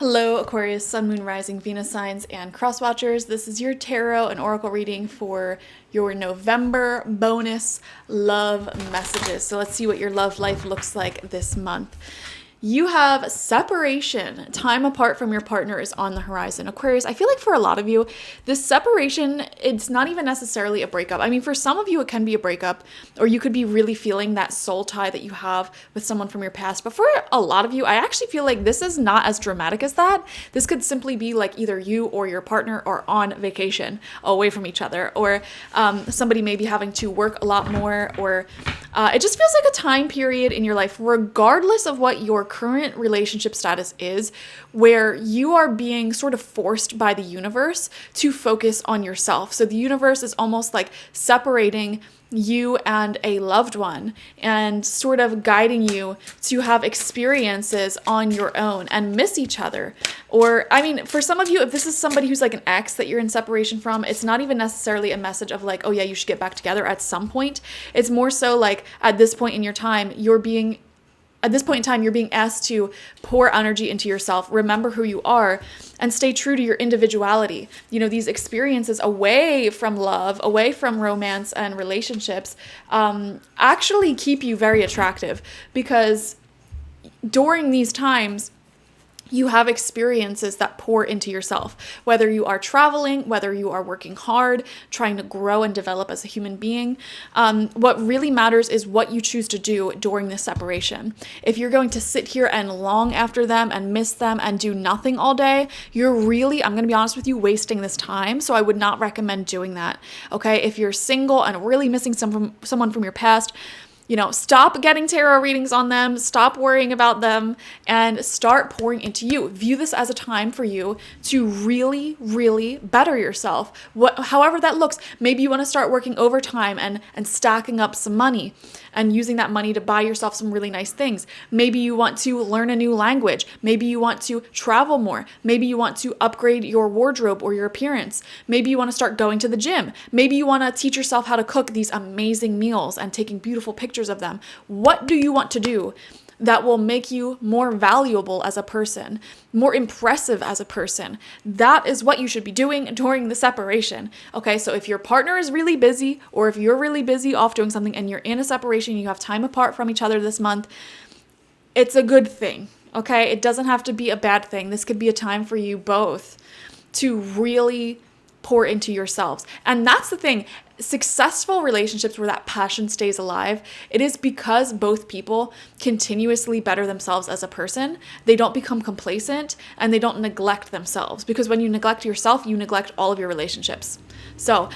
Hello, Aquarius, Sun, Moon, Rising, Venus signs, and cross watchers. This is your tarot and oracle reading for your November bonus love messages. So let's see what your love life looks like this month. You have separation. Time apart from your partner is on the horizon. Aquarius, I feel like for a lot of you, this separation, it's not even necessarily a breakup. I mean, for some of you, it can be a breakup, or you could be really feeling that soul tie that you have with someone from your past. But for a lot of you, I actually feel like this is not as dramatic as that. This could simply be like either you or your partner are on vacation away from each other, or somebody may be having to work a lot more, or it just feels like a time period in your life, regardless of what your current relationship status is, where you are being sort of forced by the universe to focus on yourself. So the universe is almost like separating you and a loved one and sort of guiding you to have experiences on your own and miss each other. Or, I mean, for some of you, if this is somebody who's like an ex that you're in separation from, it's not even necessarily a message of like, oh yeah, you should get back together at some point. It's more so like at this point in your time, you're being asked to pour energy into yourself, remember who you are, and stay true to your individuality. You know, these experiences away from love, away from romance and relationships, actually keep you very attractive, because during these times, you have experiences that pour into yourself, whether you are traveling, whether you are working hard, trying to grow and develop as a human being. What really matters is what you choose to do during this separation. If you're going to sit here and long after them and miss them and do nothing all day, you're really, I'm going to be honest with you, wasting this time. So I would not recommend doing that. Okay. If you're single and really missing someone from your past, you know, stop getting tarot readings on them, stop worrying about them, and start pouring into you. View this as a time for you to really, really better yourself. However that looks, maybe you want to start working overtime and stacking up some money and using that money to buy yourself some really nice things. Maybe you want to learn a new language. Maybe you want to travel more. Maybe you want to upgrade your wardrobe or your appearance. Maybe you want to start going to the gym. Maybe you want to teach yourself how to cook these amazing meals and taking beautiful pictures of them. What do you want to do that will make you more valuable as a person, more impressive as a person? That is what you should be doing during the separation. Okay, so if your partner is really busy, or if you're really busy off doing something and you're in a separation, you have time apart from each other this month, it's a good thing. Okay, it doesn't have to be a bad thing. This could be a time for you both to really pour into yourselves. And that's the thing. Successful relationships where that passion stays alive, it is because both people continuously better themselves as a person. They don't become complacent and they don't neglect themselves, because when you neglect yourself, you neglect all of your relationships. So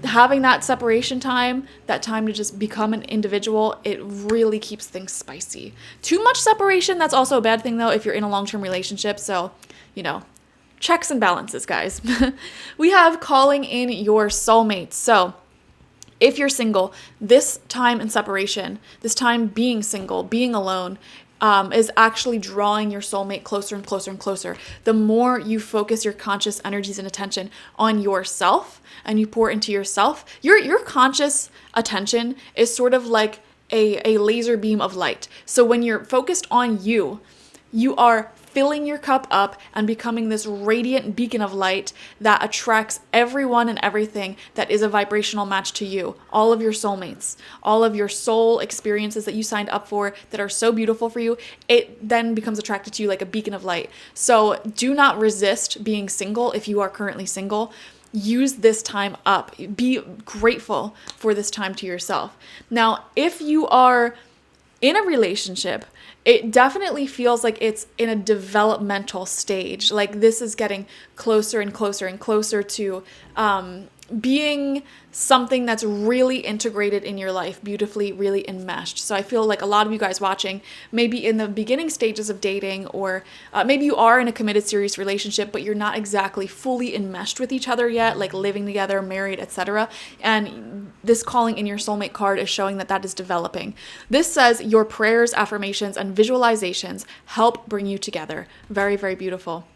having that separation time, that time to just become an individual, it really keeps things spicy. Too much separation, that's also a bad thing though if you're in a long-term relationship. So, you know, checks and balances, guys. We have calling in your soulmates. So if you're single, this time in separation, this time being single, being alone, is actually drawing your soulmate closer and closer and closer. The more you focus your conscious energies and attention on yourself and you pour into yourself, your conscious attention is sort of like a laser beam of light. So when you're focused on you, you are filling your cup up and becoming this radiant beacon of light that attracts everyone and everything that is a vibrational match to you. All of your soulmates, all of your soul experiences that you signed up for that are so beautiful for you, it then becomes attracted to you like a beacon of light. So do not resist being single if you are currently single. Use this time up. Be grateful for this time to yourself. Now, if you are in a relationship, it definitely feels like it's in a developmental stage. Like this is getting closer and closer and closer to being something that's really integrated in your life, beautifully, really enmeshed. So I feel like a lot of you guys watching, maybe in the beginning stages of dating, or maybe you are in a committed serious relationship, but you're not exactly fully enmeshed with each other yet, like living together, married, etc. And this calling in your soulmate card is showing that that is developing. This says your prayers, affirmations, and visualizations help bring you together. Very, very beautiful.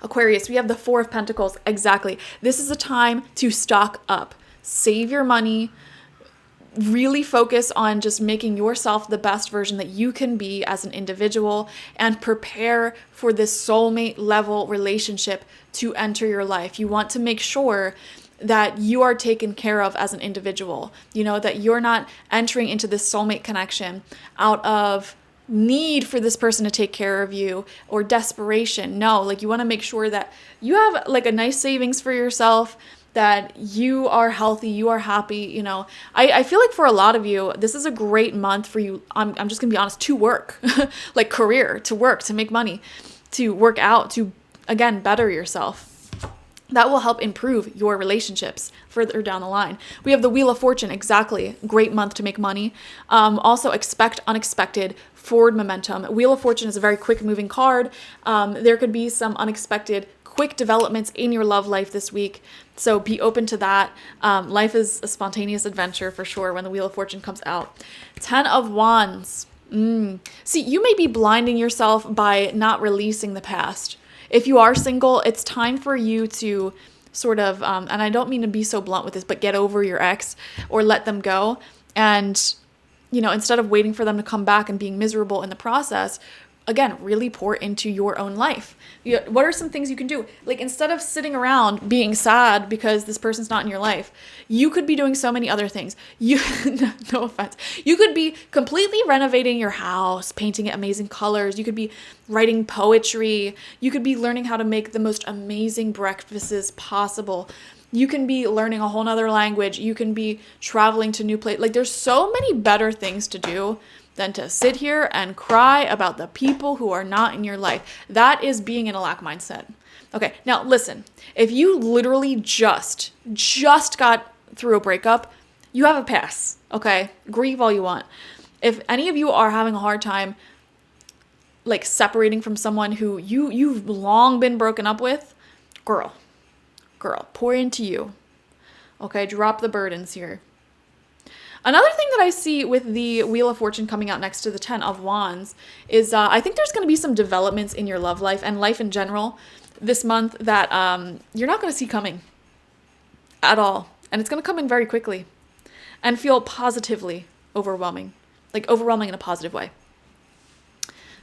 Aquarius, we have the Four of Pentacles. Exactly. This is a time to stock up. Save your money. really focus on just making yourself the best version that you can be as an individual, and prepare for this soulmate level relationship to enter your life. You want to make sure that you are taken care of as an individual, that you're not entering into this soulmate connection out of need for this person to take care of you or desperation. No, like you want to make sure that you have like a nice savings for yourself, that you are healthy, you are happy. I feel like for a lot of you, this is a great month for you. I'm just gonna be honest, to work, like career, to work, to make money, to work out, to again, better yourself. That will help improve your relationships further down the line. We have the Wheel of Fortune, exactly. Great month to make money. Also expect unexpected forward momentum. Wheel of Fortune is a very quick moving card. There could be some unexpected quick developments in your love life this week. So be open to that. Life is a spontaneous adventure for sure when the Wheel of Fortune comes out. 10 of Wands. See, you may be blinding yourself by not releasing the past. If you are single, it's time for you to sort of, and I don't mean to be so blunt with this, but get over your ex or let them go. And, instead of waiting for them to come back and being miserable in the process, again, really pour into your own life. What are some things you can do? Like, instead of sitting around being sad because this person's not in your life, you could be doing so many other things. No offense. You could be completely renovating your house, painting it amazing colors. You could be writing poetry. You could be learning how to make the most amazing breakfasts possible. You can be learning a whole nother language. You can be traveling to new places. Like, there's so many better things to do than to sit here and cry about the people who are not in your life. That is being in a lack mindset. Okay, now listen, if you literally just got through a breakup, you have a pass, okay? Grieve all you want. If any of you are having a hard time like separating from someone who you've long been broken up with, girl, pour into you. Okay, drop the burdens here. Another thing that I see with the Wheel of Fortune coming out next to the 10 of Wands is I think there's going to be some developments in your love life and life in general this month that you're not going to see coming at all. And it's going to come in very quickly and feel positively overwhelming, like overwhelming in a positive way,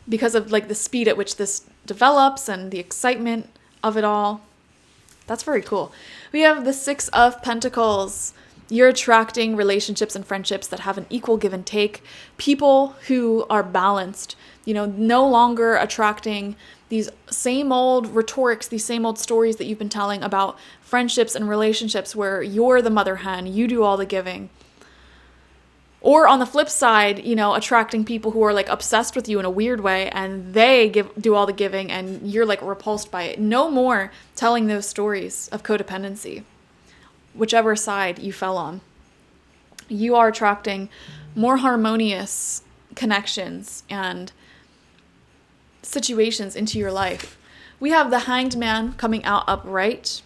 because of like the speed at which this develops and the excitement of it all. That's very cool. We have the 6 of Pentacles. You're attracting relationships and friendships that have an equal give and take. People who are balanced, no longer attracting these same old rhetorics, these same old stories that you've been telling about friendships and relationships where you're the mother hen, you do all the giving. Or on the flip side, attracting people who are like obsessed with you in a weird way and they do all the giving and you're like repulsed by it. No more telling those stories of codependency. Whichever side you fell on, you are attracting more harmonious connections and situations into your life. We have the Hanged Man coming out upright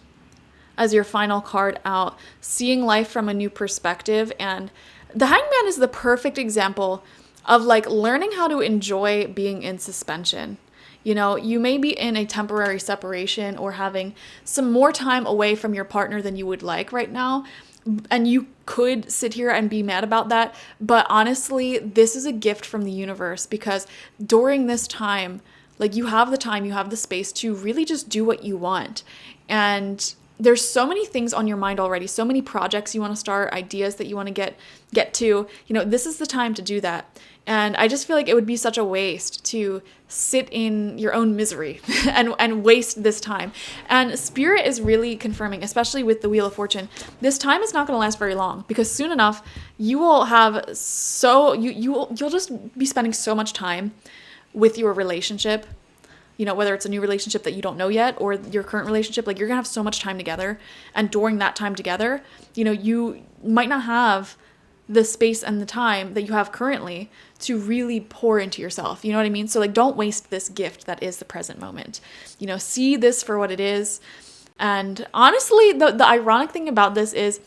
as your final card out, seeing life from a new perspective. And the Hanged Man is the perfect example of like learning how to enjoy being in suspension. You may be in a temporary separation or having some more time away from your partner than you would like right now. And you could sit here and be mad about that. But honestly, this is a gift from the universe, because during this time, like you have the time, you have the space to really just do what you want. And there's so many things on your mind already, so many projects you want to start, ideas that you want to get to. This is the time to do that. And I just feel like it would be such a waste to sit in your own misery and waste this time. And Spirit is really confirming, especially with the Wheel of Fortune, this time is not going to last very long, because soon enough you will have you'll just be spending so much time with your relationship. Whether it's a new relationship that you don't know yet or your current relationship, like you're gonna have so much time together. And during that time together, you might not have the space and the time that you have currently to really pour into yourself. You know what I mean? So like, don't waste this gift that is the present moment. See this for what it is. And honestly, the ironic thing about this is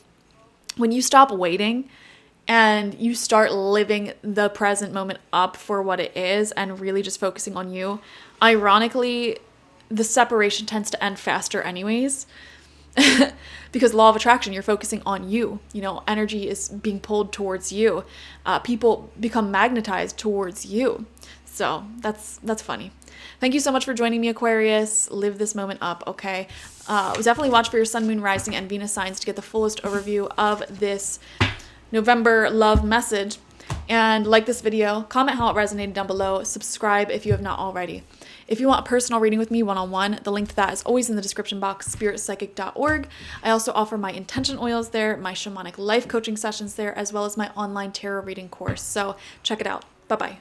when you stop waiting and you start living the present moment up for what it is and really just focusing on you, ironically, the separation tends to end faster anyways, Because law of attraction, you're focusing on you. You know, energy is being pulled towards you. People become magnetized towards you. So that's funny. Thank you so much for joining me, Aquarius. Live this moment up, okay? Definitely watch for your sun, moon, rising, and Venus signs to get the fullest overview of this November love message. And like this video, comment how it resonated down below, subscribe if you have not already. If you want a personal reading with me one-on-one, the link to that is always in the description box, spiritpsychic.org. I also offer my intention oils there, my shamanic life coaching sessions there, as well as my online tarot reading course. So check it out. Bye-bye.